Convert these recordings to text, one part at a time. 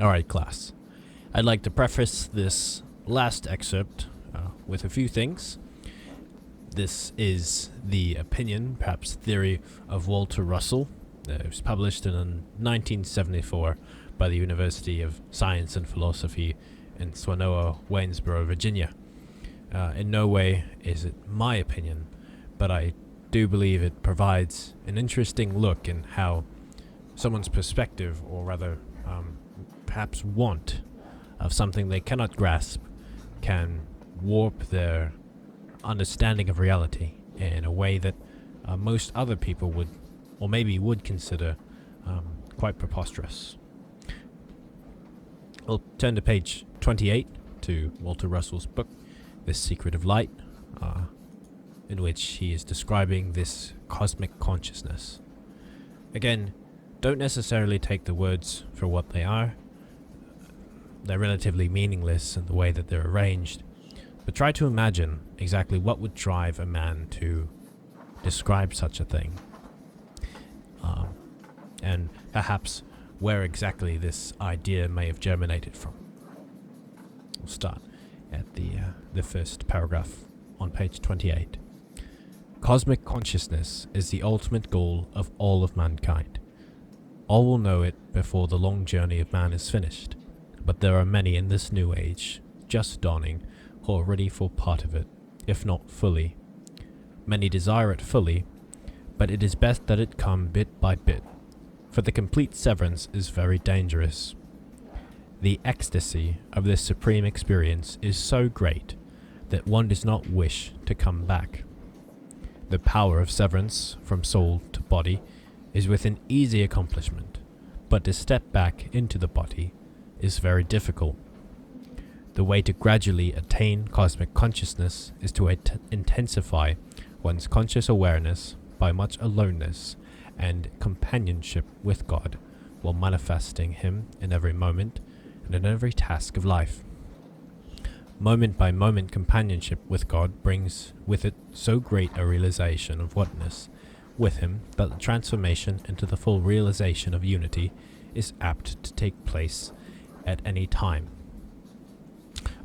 Alright, class. I'd like to preface this last excerpt with a few things. This is the opinion, perhaps theory, of Walter Russell. It was published in 1974 by the University of Science and Philosophy in Swanoa, Waynesboro, Virginia. In no way is it my opinion, but I do believe it provides an interesting look in how someone's perspective, or rather perhaps want, of something they cannot grasp can warp their understanding of reality in a way that most other people would, or maybe would consider quite preposterous. I'll turn to page 28 to Walter Russell's book, The Secret of Light, in which he is describing this cosmic consciousness. Again, don't necessarily take the words for what they are. They're relatively meaningless in the way that they're arranged, but try to imagine exactly what would drive a man to describe such a thing, and perhaps where exactly this idea may have germinated from. We'll start at the first paragraph on page 28. Cosmic consciousness is the ultimate goal of all of mankind. All will know it before the long journey of man is finished, but there are many in this new age, just dawning, who are ready for part of it, if not fully. Many desire it fully, but it is best that it come bit by bit, for the complete severance is very dangerous. The ecstasy of this supreme experience is so great that one does not wish to come back. The power of severance from soul to body is within easy accomplishment, but to step back into the body is very difficult. The way to gradually attain cosmic consciousness is to intensify one's conscious awareness by much aloneness and companionship with God, while manifesting Him in every moment and in every task of life. Moment by moment companionship with God brings with it so great a realization of oneness with Him that the transformation into the full realization of unity is apt to take place at any time.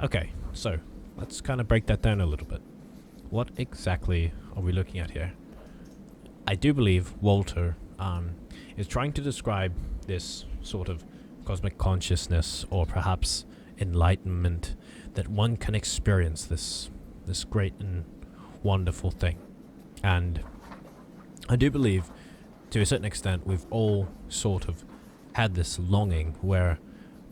Okay, so let's kind of break that down a little bit. What exactly are we looking at here? I do believe Walter is trying to describe this sort of cosmic consciousness, or perhaps enlightenment, that one can experience this great and wonderful thing. And I do believe, to a certain extent, we've all sort of had this longing where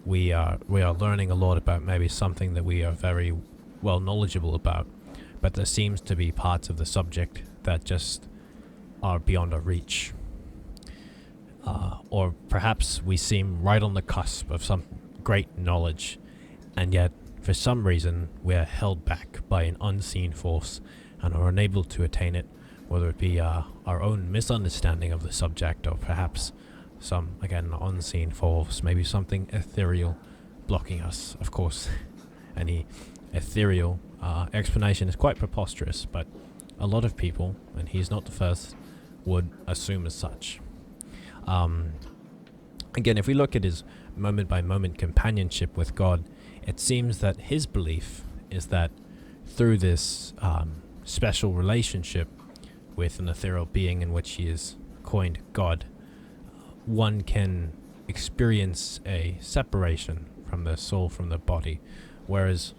we are learning a lot about maybe something that we are very well knowledgeable about, but there seems to be parts of the subject that just are beyond our reach. Or perhaps we seem right on the cusp of some great knowledge, and yet for some reason we are held back by an unseen force and are unable to attain it, whether it be our own misunderstanding of the subject, or perhaps some, again, unseen force, maybe something ethereal blocking us. Of course, any ethereal explanation is quite preposterous, but a lot of people, and he's not the first, would assume as such. Again, if we look at his moment-by-moment companionship with God, it seems that his belief is that through this special relationship with an ethereal being in which he is coined God, one can experience a separation from the soul from the body, whereas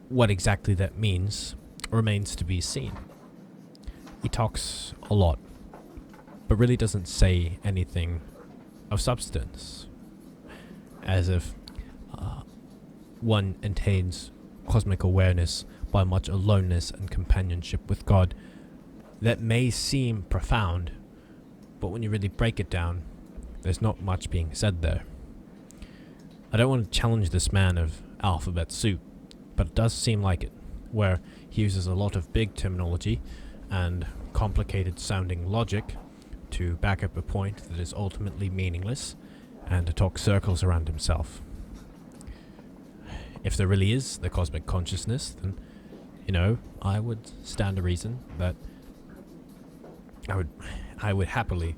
what exactly that means remains to be seen. He talks a lot, but really doesn't say anything of substance, as if one attains cosmic awareness by much aloneness and companionship with God. That may seem profound, but when you really break it down, there's not much being said there. I don't want to challenge this man of alphabet soup, but it does seem like it, where he uses a lot of big terminology and complicated sounding logic to back up a point that is ultimately meaningless, and to talk circles around himself. If there really is the cosmic consciousness, then, I would stand to reason that I would happily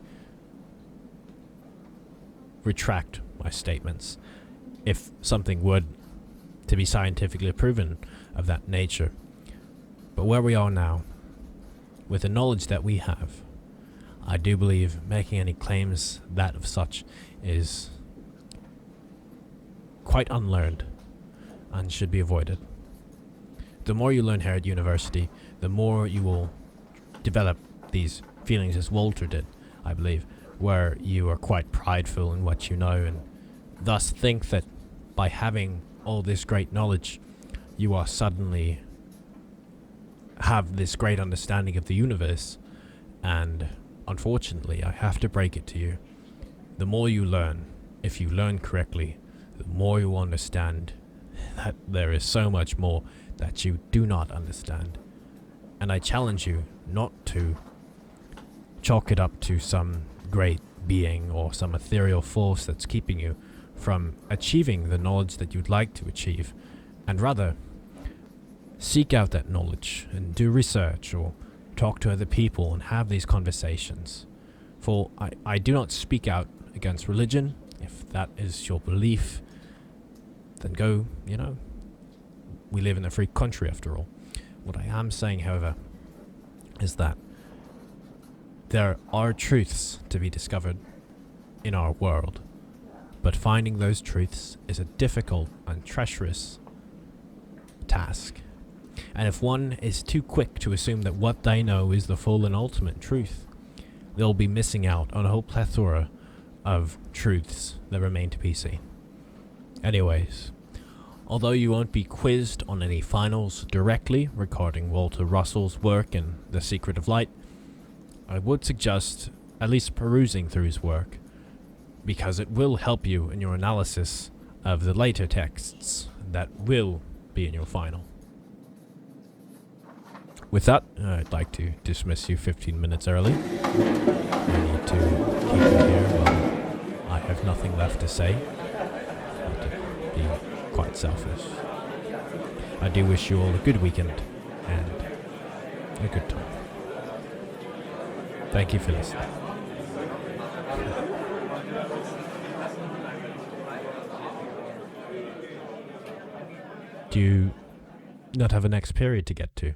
retract my statements if something were to be scientifically proven of that nature. But where we are now, with the knowledge that we have, I do believe making any claims that of such is quite unlearned and should be avoided. The more you learn here at university, the more you will develop these feelings, as Walter did, I believe, where you are quite prideful in what you know and thus think that by having all this great knowledge, you are suddenly have this great understanding of the universe. And unfortunately, I have to break it to you. The more you learn, if you learn correctly, the more you understand that there is so much more that you do not understand. And I challenge you not to chalk it up to some great being or some ethereal force that's keeping you from achieving the knowledge that you'd like to achieve, and rather seek out that knowledge and do research or talk to other people and have these conversations. For I do not speak out against religion. If that is your belief, then go, we live in a free country after all. What I am saying, however, is that there are truths to be discovered in our world, but finding those truths is a difficult and treacherous task. And if one is too quick to assume that what they know is the full and ultimate truth, they'll be missing out on a whole plethora of truths that remain to be seen. Anyways, although you won't be quizzed on any finals directly regarding Walter Russell's work in The Secret of Light, I would suggest at least perusing through his work, because it will help you in your analysis of the later texts that will be in your final. With that, I'd like to dismiss you 15 minutes early. I need to keep you here while I have nothing left to say. Not to be quite selfish. I do wish you all a good weekend and a good time. Thank you for listening. Do you not have a next period to get to?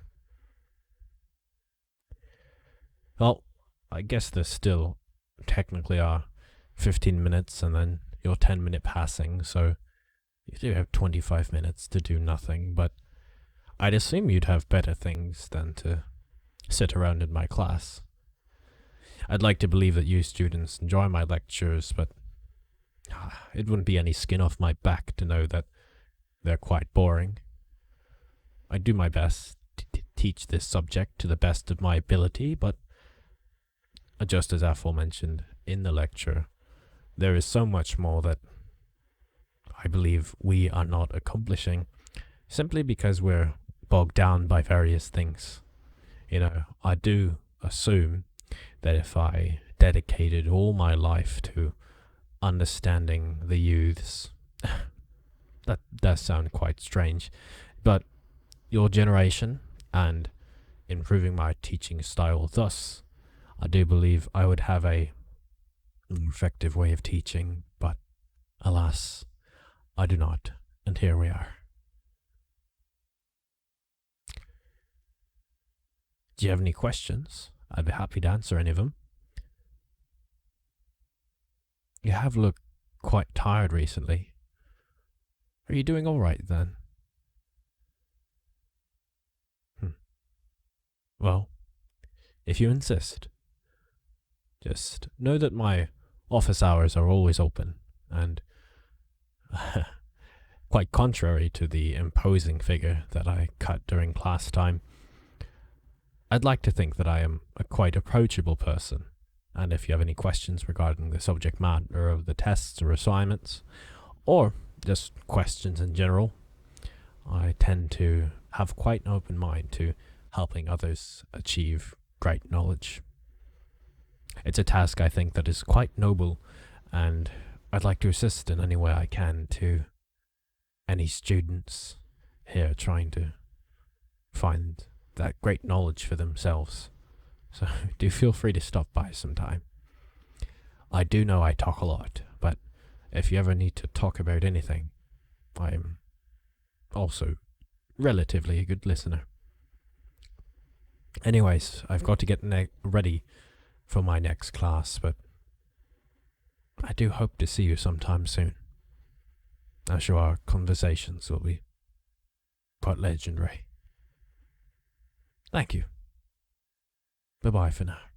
Well, I guess there still technically are 15 minutes and then your 10-minute passing, so you do have 25 minutes to do nothing, but I'd assume you'd have better things than to sit around in my class. I'd like to believe that you students enjoy my lectures, but it wouldn't be any skin off my back to know that they're quite boring. I do my best to teach this subject to the best of my ability, but just as aforementioned in the lecture, there is so much more that I believe we are not accomplishing simply because we're bogged down by various things. I do assume that if I dedicated all my life to understanding the youths, that does sound quite strange, but your generation and improving my teaching style thus, I do believe I would have a more effective way of teaching, but alas, I do not, and here we are. Do you have any questions? I'd be happy to answer any of them. You have looked quite tired recently. Are you doing all right then? Well, if you insist, just know that my office hours are always open, and quite contrary to the imposing figure that I cut during class time, I'd like to think that I am a quite approachable person, and if you have any questions regarding the subject matter of the tests or assignments, or just questions in general, I tend to have quite an open mind to helping others achieve great knowledge. It's a task I think that is quite noble, and I'd like to assist in any way I can to any students here trying to find that great knowledge for themselves. So do feel free to stop by sometime. I do know I talk a lot, but if you ever need to talk about anything, I am also relatively a good listener. Anyways, I've got to get ready for my next class, but I do hope to see you sometime soon. I'm sure our conversations will be quite legendary. Thank you. Bye-bye for now.